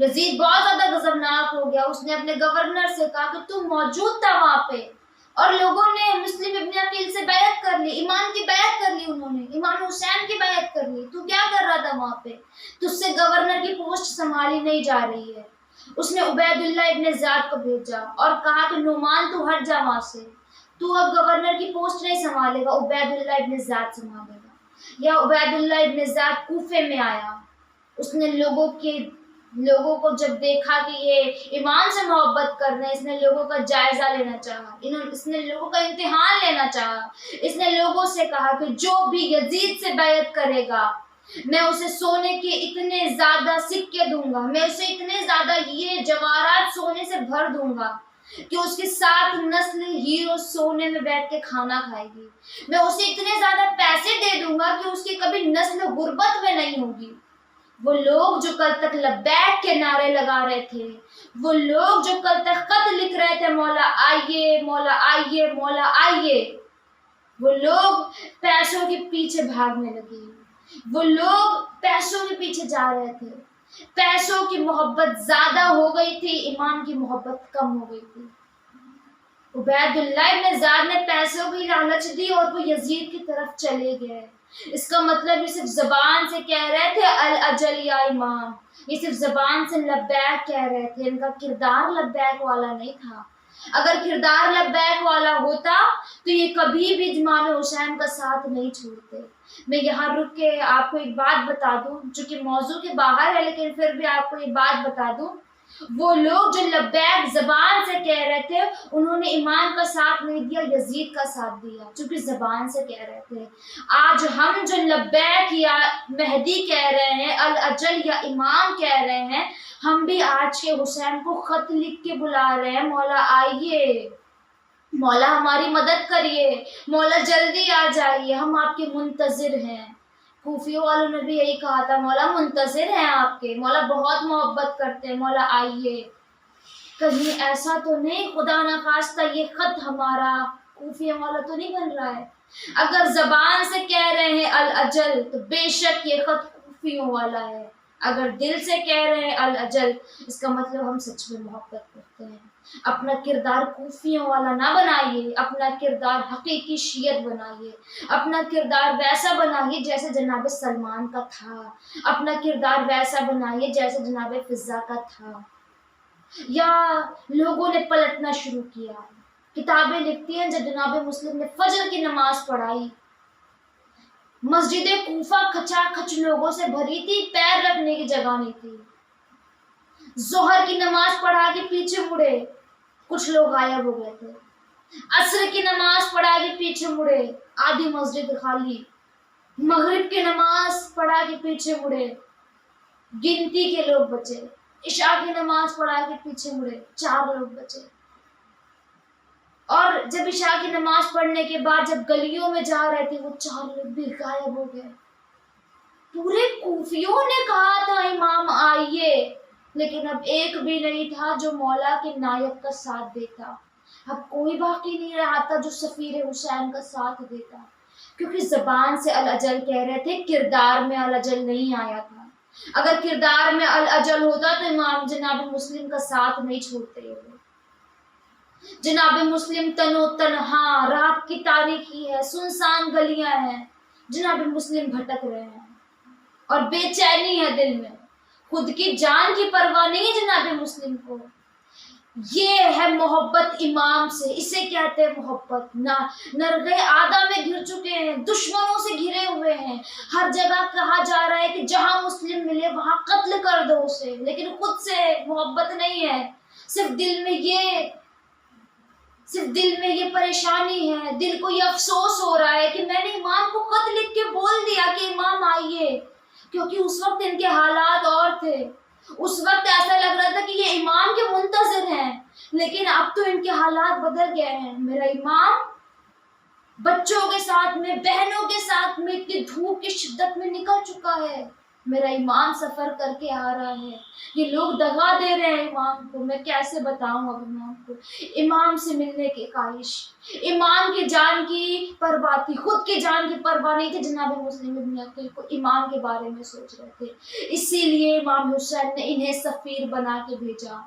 یزید بہت زیادہ غضبناک ہو گیا. اس نے اپنے گورنر سے کہا کہ تم موجود تھا وہاں پہ اور لوگوں نے مسلم ابن عقیل سے بیعت کر لی, ایمان کی بیعت کر لی, انہوں نے امام حسین کی بیعت کر لی, تو کیا کر رہا تھا وہاں پہ؟ تجھ سے گورنر کی پوسٹ سنبھالی نہیں جا رہی ہے. اس نے عبید اللہ ابن زیاد کو بھیجا اور کہا کہ نعمان تو ہٹ جا وہاں سے, تو اب گورنر کی پوسٹ نہیں سنبھالے گا, عبید اللہ ابن زیاد سنبھالے گا. یا عبید اللہ ابن زیاد کوفے میں آیا, اس نے لوگوں کو جب دیکھا کہ یہ امام سے محبت کر رہے ہیں, اس نے لوگوں کا جائزہ لینا چاہا, اس نے لوگوں کا امتحان لینا چاہا. اس نے لوگوں سے کہا کہ جو بھی یزید سے بیعت کرے گا میں اسے سونے کے اتنے زیادہ سکے دوں گا, میں اسے اتنے زیادہ یہ جواہرات سونے سے بھر دوں گا کہ اس کے ساتھ نسل ہیرو سونے میں بیٹھ کے کھانا کھائے گی. میں اسے اتنے زیادہ پیسے دے دوں گا کہ اس کی کبھی نسل غربت میں نہیں ہوگی. وہ لوگ جو کل تک لبیک کے نعرے لگا رہے تھے, وہ لوگ جو کل تک خط لکھ رہے تھے مولا آئیے مولا آئیے مولا آئیے, وہ لوگ پیسوں کے پیچھے بھاگنے لگے. وہ لوگ پیسوں کے پیچھے جا رہے تھے. پیسوں کی محبت زیادہ ہو گئی تھی, ایمان کی محبت کم ہو گئی تھی. عبید اللہ ابن زیاد نے پیسوں کی لالچ دی اور وہ یزید کی طرف چلے گئے. اس کا مطلب یہ صرف زبان سے کہہ رہے تھے الاجل یا امام, یہ صرف زبان سے لبیک کہہ رہے تھے, ان کا کردار لبیک والا نہیں تھا. اگر کردار لبیک والا ہوتا تو یہ کبھی بھی امام حسین کا ساتھ نہیں چھوڑتے. میں یہاں رک کے آپ کو ایک بات بتا دوں جو کہ موضوع کے باہر ہے, لیکن پھر بھی آپ کو ایک بات بتا دوں. وہ لوگ جو لبیک زبان سے کہہ رہے تھے انہوں نے امام کا ساتھ نہیں دیا, یزید کا ساتھ دیا, چونکہ زبان سے کہہ رہے تھے. آج ہم جو لبیک یا مہدی کہہ رہے ہیں, الاجل یا امام کہہ رہے ہیں, ہم بھی آج کے حسین کو خط لکھ کے بلا رہے ہیں, مولا آئیے, مولا ہماری مدد کریے, مولا جلدی آ جائیے, ہم آپ کے منتظر ہیں. کوفیوں والوں نے بھی یہی کہا تھا, مولا منتظر ہیں آپ کے, مولا بہت محبت کرتے ہیں, مولا آئیے. کہیں ایسا تو نہیں خدا نخواستہ یہ خط ہمارا کوفیوں والا تو نہیں بن رہا ہے؟ اگر زبان سے کہہ رہے ہیں الاجل تو بے شک یہ خط کوفیوں والا ہے. اگر دل سے کہہ رہے ہیں الاجل, اس کا مطلب ہم سچ میں محبت کرتے ہیں. اپنا کردار کوفیوں والا نہ بنائیے, اپنا کردار حقیقی شیعت بنائیے. اپنا کردار ویسا بنائیے جیسے جناب سلمان کا تھا, اپنا کردار ویسا بنائیے جیسے جناب فضا کا تھا. یا لوگوں نے پلٹنا شروع کیا, کتابیں لکھتی ہیں جب جناب مسلم نے فجر کی نماز پڑھائی, مسجد کوفہ کھچا کھچ لوگوں سے بھری تھی, پیر رکھنے کی جگہ نہیں تھی. ظہر کی نماز پڑھا کے پیچھے مڑے, کچھ لوگ غائب ہو گئے تھے. عصر کی نماز پڑھا کے پیچھے مڑے, آدھی مسجد خالی. مغرب کی نماز پڑھا کے پیچھے مڑے, گنتی کے لوگ بچے. عشاء کی نماز پڑھا کے پیچھے مڑے, 4 لوگ بچے. اور جب عشاء کی نماز پڑھنے کے بعد جب گلیوں میں جا رہے تھے وہ 4 لوگ بھی غائب ہو گئے. پورے کوفیوں نے کہا تھا امام آئیے, لیکن اب ایک بھی نہیں تھا جو مولا کے نائب کا ساتھ دیتا. اب کوئی باقی نہیں رہا تھا جو سفیر حسین کا ساتھ دیتا, کیونکہ زبان سے الاجل کہہ رہے تھے, کردار میں الاجل نہیں آیا تھا. اگر کردار میں الاجل ہوتا تو امام جناب مسلم کا ساتھ نہیں چھوڑتے. جناب مسلم تنو تنہا, رات کی تاریکی ہے, سنسان گلیاں ہیں, جناب مسلم بھٹک رہے ہیں اور بے چینی ہے دل میں, خود کی جان کی پرواہ نہیں ہے جناب مسلم کو. یہ ہے محبت امام سے, اسے کہتے ہیں محبت. نرغے آدھا میں گھر چکے ہیں, دشمنوں سے گھرے ہوئے ہیں, ہر جگہ کہا جا رہا ہے کہ جہاں مسلم ملے وہاں قتل کر دو اسے, لیکن خود سے محبت نہیں ہے. صرف دل میں یہ پریشانی ہے, دل کو یہ افسوس ہو رہا ہے کہ میں نے امام کو خط لکھ کے بول دیا کہ امام آئیے, کیونکہ اس وقت ان کے حالات اور تھے. اس وقت ایسا لگ رہا تھا کہ یہ امام کے منتظر ہیں, لیکن اب تو ان کے حالات بدل گئے ہیں. میرا امام بچوں کے ساتھ میں, بہنوں کے ساتھ میں, اتنی دھوپ کی شدت میں نکل چکا ہے. میرا امام سفر کر کے آ رہا ہے, یہ لوگ دغا دے رہے ہیں امام کو. میں کیسے بتاؤں اب امام کو. کو امام سے ملنے کی خواہش، امام کی جان کی پرواہ تھی، خود کی جان کی پرواہ نہیں تھی، جناب مسلم ابن عقیل کو امام کے بارے میں سوچ رہے تھے، اسی لیے امام حسین نے انہیں سفیر بنا کے بھیجا۔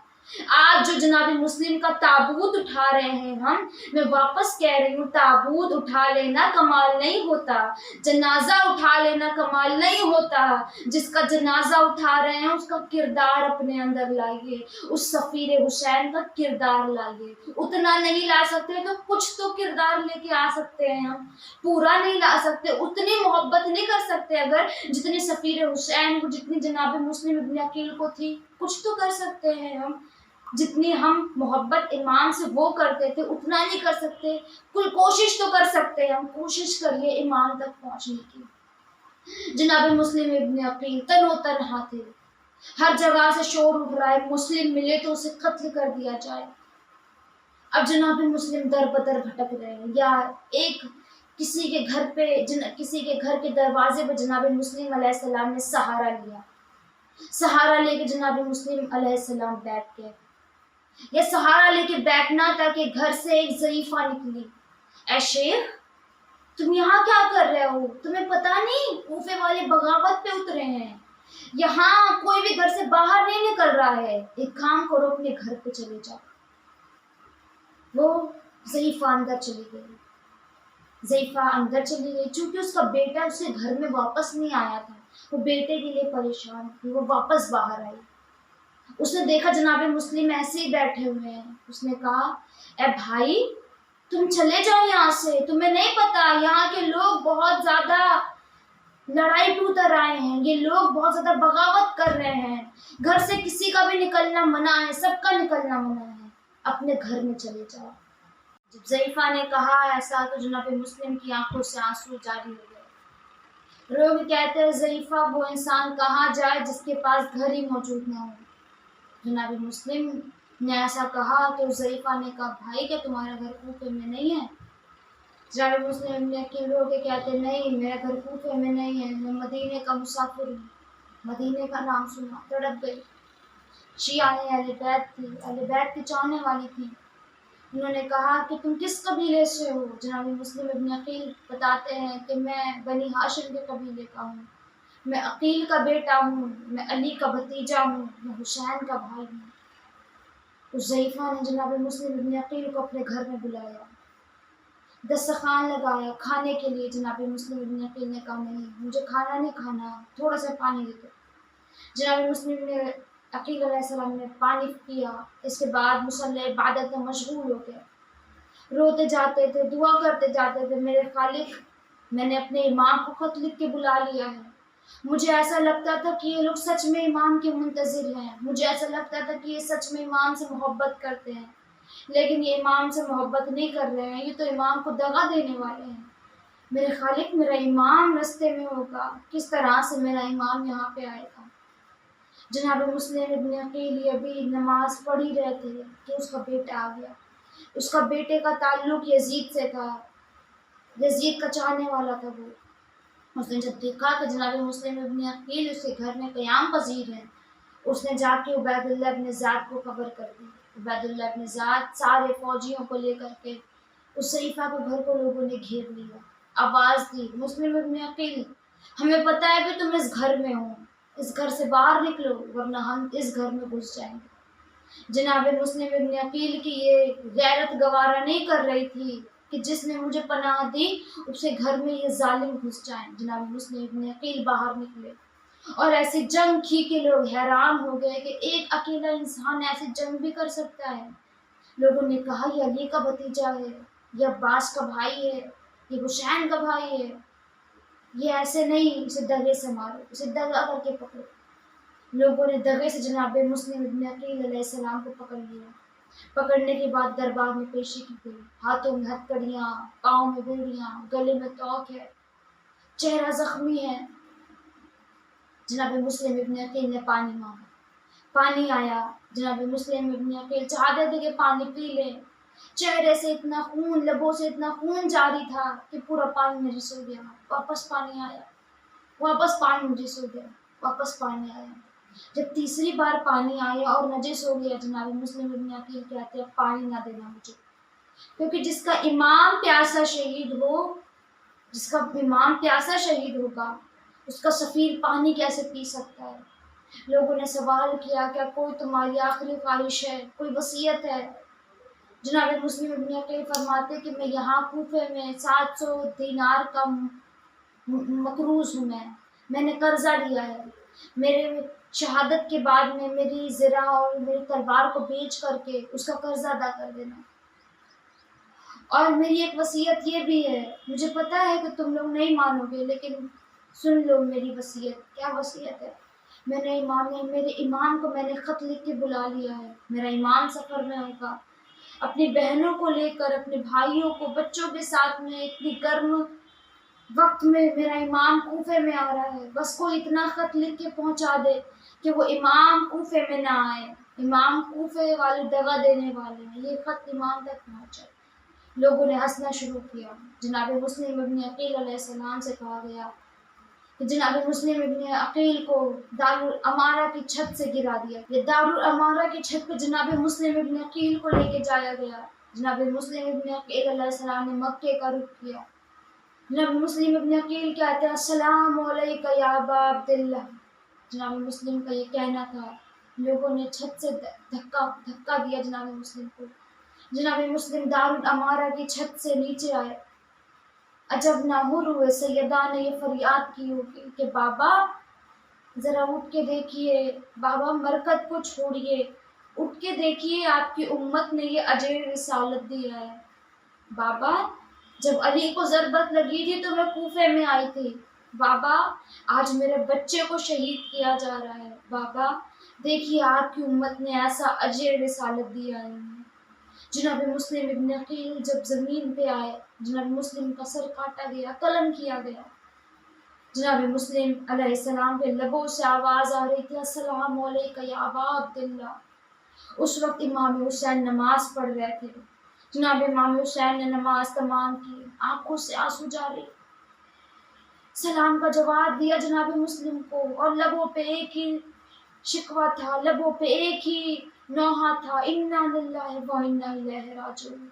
آج جو جناب مسلم کا تابوت اٹھا رہے ہیں ہم، میں واپس کہہ رہی ہوں، تابوت اٹھا لینا کمال نہیں ہوتا، جنازہ اٹھا لینا کمال نہیں ہوتا، جس کا جنازہ اٹھا رہے ہیں اس کا کردار اپنے اندر لائیے، اس سفیر حسین کا کردار لائیے، اتنا نہیں لا سکتے تو کچھ تو کردار لے کے آ سکتے ہیں ہم، پورا نہیں لا سکتے، اتنی محبت نہیں کر سکتے اگر جتنی سفیر حسین کو، جتنی جناب مسلم ابن عقیل کو تھی، کچھ تو کر سکتے ہیں ہم، جتنی ہم محبت امام سے وہ کرتے تھے اتنا نہیں کر سکتے، کوئی کوشش تو کر سکتے ہیں ہم، کوشش کریے امام تک پہنچنے کی۔ جناب مسلم ابن عقیل تنو تنہا تھے، ہر جگہ سے شور اٹھ رہا ہے، مسلم ملے تو اسے قتل کر دیا جائے۔ اب جناب مسلم در بدر بھٹک رہے ہیں، یا ایک کسی کے گھر پہ، کسی کے گھر کے دروازے پہ جناب مسلم علیہ السلام نے سہارا لیا، سہارا لے کے جناب مسلم علیہ السلام بیٹھ گئے، یہ سہارا لے کے بیٹھنا تھا کہ گھر سے ایک ضعیفہ نکلی، اے شیخ تم یہاں کیا کر رہے ہو؟ تمہیں پتا نہیں کوفے والے بغاوت پہ اترے ہیں، یہاں کوئی بھی گھر سے باہر نہیں نکل رہا ہے، ایک کام کرو اپنے گھر پہ چلے جاؤ۔ وہ ضعیفہ اندر چلی گئی، ضعیفہ اندر چلی گئی، چونکہ اس کا بیٹا اس کے گھر میں واپس نہیں آیا تھا، وہ بیٹے کے لیے پریشان تھی، وہ واپس باہر آئی، اس نے دیکھا جناب مسلم ایسے ہی بیٹھے ہوئے ہیں، اس نے کہا اے بھائی تم چلے جاؤ یہاں سے، تمہیں نہیں پتا یہاں کے لوگ بہت زیادہ لڑائی پہ اتر آئے ہیں، یہ لوگ بہت زیادہ بغاوت کر رہے ہیں، گھر سے کسی کا بھی نکلنا منع ہے، سب کا نکلنا منع ہے، اپنے گھر میں چلے جاؤ۔ جب ضعیفہ نے کہا ایسا تو جناب مسلم کی آنکھوں سے آنسو جاری ہو گئے، لوگ کہتے ہیں ضعیفہ وہ انسان کہاں جائے جس کے پاس گھر ہی موجود نہ ہو۔ جناب مسلم نے ایسا کہا تو ضعیفہ نے کہا بھائی کیا تمہارا گھر کوفے میں نہیں ہے؟ جناب مسلم نے کہ لوگ کہتے نہیں میرا گھر کوفے میں نہیں ہے، میں مدینے کا مسافر ہوں، مدینے کا نام سنا تڑپ گئی۔ شیعہ نے اہل بیت تھی، اہل بیت کی چاہنے والی تھی، انہوں نے کہا کہ تم کس قبیلے سے ہو؟ جناب مسلم ابن عقیل بتاتے ہیں کہ میں بنی ہاشم کے قبیلے کا ہوں، میں عقیل کا بیٹا ہوں، میں علی کا بھتیجا ہوں، میں حسین کا بھائی ہوں۔ اس ضعیفہ نے جناب مسلم ابن عقیل کو اپنے گھر میں بلایا، دسترخوان لگایا کھانے کے لیے، جناب مسلم ابن عقیل نے کہا نہیں مجھے کھانا نہیں کھانا، تھوڑا سا پانی دے دو۔ جناب مسلم نے عقیل علیہ السلام نے پانی پیا، اس کے بعد مصلی عبادت میں مشغول ہو گئے، روتے جاتے تھے، دعا کرتے جاتے تھے، میرے خالق میں نے اپنے امام کو خط لکھ کے بلا لیا ہے، مجھے ایسا لگتا تھا کہ یہ لوگ سچ میں امام کے منتظر ہیں، مجھے ایسا لگتا تھا کہ یہ سچ میں امام سے محبت کرتے ہیں، لیکن یہ امام سے محبت نہیں کر رہے ہیں، یہ تو امام کو دغا دینے والے ہیں، میرے خالق میرا امام رستے میں ہوگا، کس طرح سے میرا امام یہاں پہ آئے گا؟ جناب مسلم ابن عقیل ابھی نماز پڑھ ہی رہے تھے کہ اس کا بیٹا آ گیا، اس کا بیٹے کا تعلق یزید سے تھا، یزید کا چاہنے والا تھا وہ، اس نے جب دیکھا کہ جناب مسلم ابن عقیل اس کے گھر میں قیام پذیر ہیں، اس نے جا کے عبید اللہ ابن زیاد کو خبر کر دی، عبید اللہ ابن زیاد سارے فوجیوں کو لے کر کے اس ضعیفہ کے گھر کو لوگوں نے گھیر لیا، آواز دی مسلم ابن عقیل ہمیں پتہ ہے کہ تم اس گھر میں ہو، اس گھر سے باہر نکلو ورنہ ہم اس گھر میں گھس جائیں گے۔ جناب مسلم ابن عقیل کی یہ غیرت گوارا نہیں کر رہی تھی کہ جس نے مجھے پناہ دی اسے گھر میں یہ ظالم گھس جائیں۔ جناب مسلم ابن عقیل باہر نکلے اور ایسی جنگ کی کہ لوگ حیران ہو گئے کہ ایک اکیلا انسان ایسی جنگ بھی کر سکتا ہے۔ لوگوں نے کہا یہ علی کا بھتیجا ہے، یہ عباس کا بھائی ہے، یہ حسین کا بھائی ہے، یہ ایسے نہیں، اسے دغے سے مارو، اسے دغا کر کے پکڑو۔ لوگوں نے دغے سے جناب مسلم ابن عقیل علیہ السلام کو پکڑ لیا، پکڑنے کے بعد دربار میں پیشی کی گئی، ہاتھوں میں ہتکڑیاں، پاؤں میں بیڑیاں، گلے میں توق ہے، چہرہ زخمی ہے۔ جناب مسلم ابن عقیل نے پانی مانگا، پانی آیا، جناب مسلم ابن عقیل چاہتے تھے کہ پانی پی لیں، چہرے سے اتنا خون، لبوں سے اتنا خون جاری تھا کہ پورا پانی نجس ہو گیا، واپس پانی آیا، واپس پانی نجس ہو گیا، واپس پانی آیا۔ جب تیسری بار پانی آیا اور نجس ہو گیا، جناب مسلم ابن عقیل کہتے ہیں پانی نہ دینا مجھے، کیونکہ جس کا امام پیاسا شہید ہو، جس کا امام پیاسا شہید ہوگا، اس کا سفیر پانی کیسے پی سکتا ہے؟ لوگوں نے سوال کیا کیا کوئی تمہاری آخری خواہش ہے، کوئی وصیت ہے؟ جناب مسلم ابن عقیل فرماتے کہ میں یہاں کوفے میں 700 دینار کا مقروض ہوں، میں نے قرضہ لیا ہے، میرے شہادت کے بعد میں میری زرہ اور میری تلوار کو بیچ کر کے اس کا قرضہ ادا کر دینا، اور میری ایک وصیت یہ بھی ہے، مجھے پتا ہے کہ تم لوگ نہیں مانو گے لیکن سن لو میری وصیت۔ کیا وصیت ہے؟ میرے امام کو میں نے خط لکھ کے بلا لیا ہے، میرا امام سفر میں ہوگا، اپنی بہنوں کو لے کر، اپنے بھائیوں کو، بچوں کے ساتھ میں اتنی گرم وقت میں میرا امام کوفے میں آ رہا ہے، بس کوئی اتنا خط لکھ کے پہنچا دے کہ وہ امام کوفے میں نہ آئے، امام کوفے والے دغا دینے والے ہیں، یہ خط امام تک پہنچا۔ لوگوں نے ہنسنا شروع کیا۔ جناب مسلم ابن عقیل علیہ السلام سے کہا گیا کہ جناب مسلم ابن عقیل کو دارالامارہ کی چھت سے گرا دیا، یہ دارالامارہ کی چھت پہ جناب مسلم ابن عقیل کو لے کے جایا گیا۔ جناب مسلم ابن عقیل علیہ السلام نے مکے کا رخ کیا۔ جناب مسلم ابن عقیل کہتے ہیں السلام علیکہ یا ابا عبداللہ، جناب مسلم کا یہ کہنا تھا۔ لوگوں نے چھت سے دھکا دیا جناب مسلم کو۔ جناب مسلم دارالامارہ کی چھت سے نیچے آئے، عجب ناہر ہوئے، سیدہ نے یہ فریاد کی ہوگی کہ بابا ذرا اٹھ کے دیکھیے، بابا مرکت کو چھوڑیے، اٹھ کے دیکھیے، آپ کی امت نے یہ اجر رسالت دیا ہے۔ بابا جب علی کو ضربت لگی تھی تو میں کوفے میں آئی تھی، بابا آج میرے بچے کو شہید کیا جا رہا ہے، بابا دیکھیے آپ کی امت نے ایسا اجر رسالت دیا ہے۔ جناب مسلم ابن عقیل جب زمین پہ آئے، جناب مسلم کا سر کاٹا گیا، قلم کیا گیا۔ جناب مسلم علیہ السلام کے لبوں سے آواز آ رہی تھی السلام علیکہ یا ابا عبداللہ۔ اس وقت امام حسین نماز پڑھ رہے تھے۔ جناب امام حسین نے نماز تمام کی، آنکھوں سے آنسو جاری، سلام کا جواب دیا جناب مسلم کو، اور لبوں پہ ایک ہی شکوہ تھا، لبوں پہ ایک ہی نوحہ تھا، انا للہ و انا الیہ راجعون۔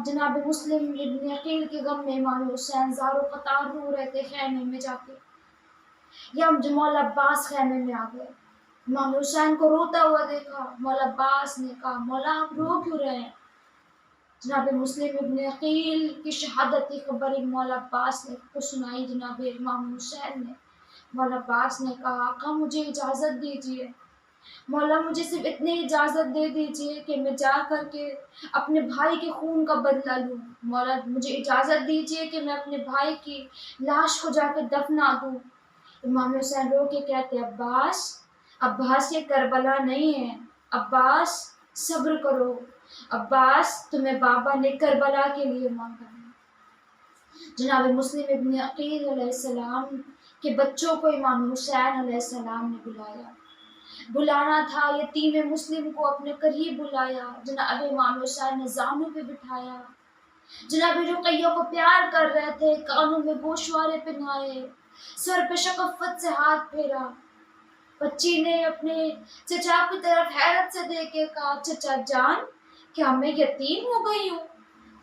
جناب مسلم ابن عقیل کے غم میں امام حسین زار و قطار رو رہے تھے خیمے میں جا کے۔ یا مولا عباس خیمے میں آ گئے، امام حسین کو روتا ہوا دیکھا، مولا عباس نے کہا مولا آپ رو کیوں رہے ہیں؟ جناب مسلم ابن عقیل کی شہادت کی خبر مولا عباس نے کو سنائی جناب امام حسین نے۔ مولا عباس نے کہا آقا مجھے اجازت دیجیے، مولا مجھے صرف اتنی اجازت دے دیجیے کہ میں جا کر کے اپنے بھائی کے خون کا بدلہ لوں، مولا مجھے اجازت دیجیے کہ میں اپنے بھائی کی لاش کو جا کے دفنا دوں۔ امام حسین رو کے کہتے عباس یہ کربلا نہیں ہے، عباس صبر کرو، عباس تمہیں بابا نے کربلا کے لیے مانگا ہے۔ جناب مسلم ابن عقیل علیہ السلام کے بچوں کو امام حسین علیہ السلام نے بلانا تھا، یتیم مسلم کو اپنے قریب بلایا، جناب امام حسین نے زانوں پہ بٹھایا، جناب رقیہ کو پیار کر رہے تھے، کانوں میں گوشوارے پہنائے، سر پہ شقفت سے ہاتھ پھیرا۔ بچی نے اپنے چچا کی طرف حیرت سے دیکھ کے کہا چچا جان کیا میں یتیم ہو گئی ہوں؟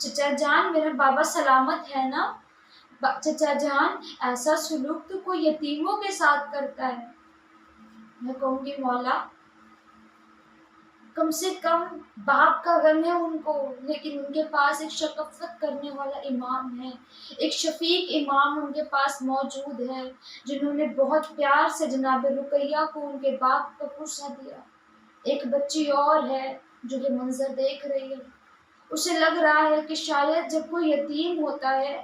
چچا جان میرا بابا سلامت ہے نا؟ چچا جان ایسا سلوک تو کوئی یتیموں کے ساتھ کرتا ہے۔ میں کہوں گی مولا کم سے کم باپ کا غم ہے ان کو، لیکن ان کے پاس ایک شفقت کرنے والا امام ہے، ایک شفیق امام ان کے پاس موجود ہے، جنہوں نے بہت پیار سے جناب رقیہ کو ان کے باپ کا پرسہ دیا۔ ایک بچی اور ہے جو یہ منظر دیکھ رہی ہے، اسے لگ رہا ہے کہ شاید جب کوئی یتیم ہوتا ہے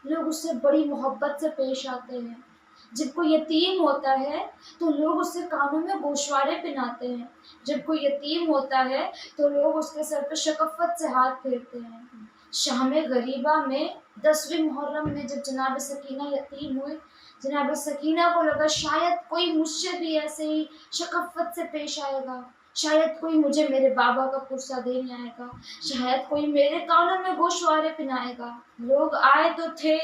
لوگ اس سے بڑی محبت سے پیش آتے ہیں، جب کوئی یتیم ہوتا ہے تو لوگ اس سے کانوں میں گوشوارے پہناتے ہیں، جب کوئی یتیم ہوتا ہے تو لوگ اس کے سر پہ شقفت سے ہاتھ پھیرتے ہیں۔ شام غریبہ میں 10ویں محرم میں جب جناب سکینہ یتیم ہوئی، جناب سکینہ کو لگا شاید کوئی مجھ سے بھی ایسے ہی شقفت سے پیش آئے گا، شاید کوئی مجھے میرے بابا کا پرسہ دینے آئے گا، شاید کوئی میرے کانوں میں گوشوارے پہنائے گا۔ لوگ آئے تو تھے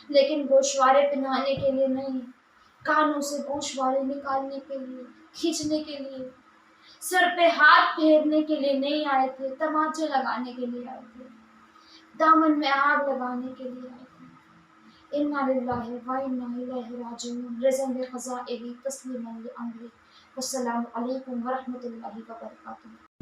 لیکن گوشوارے پہنانے کے لیے نہیں، کانوں سے گوشوارے نکالنے کے لیے، کھینچنے کے لیے، سر پہ ہاتھ پھیرنے کے لیے نہیں آئے تھے، تماچے لگانے کے لیے آئے تھے، دامن میں آگ لگانے کے لیے آئے تھے۔ انا للہ و انا الیہ راجعون، رزق قضائہ تسلیما لامرہ۔ والسلام علیکم ورحمۃ اللہ وبرکاتہ۔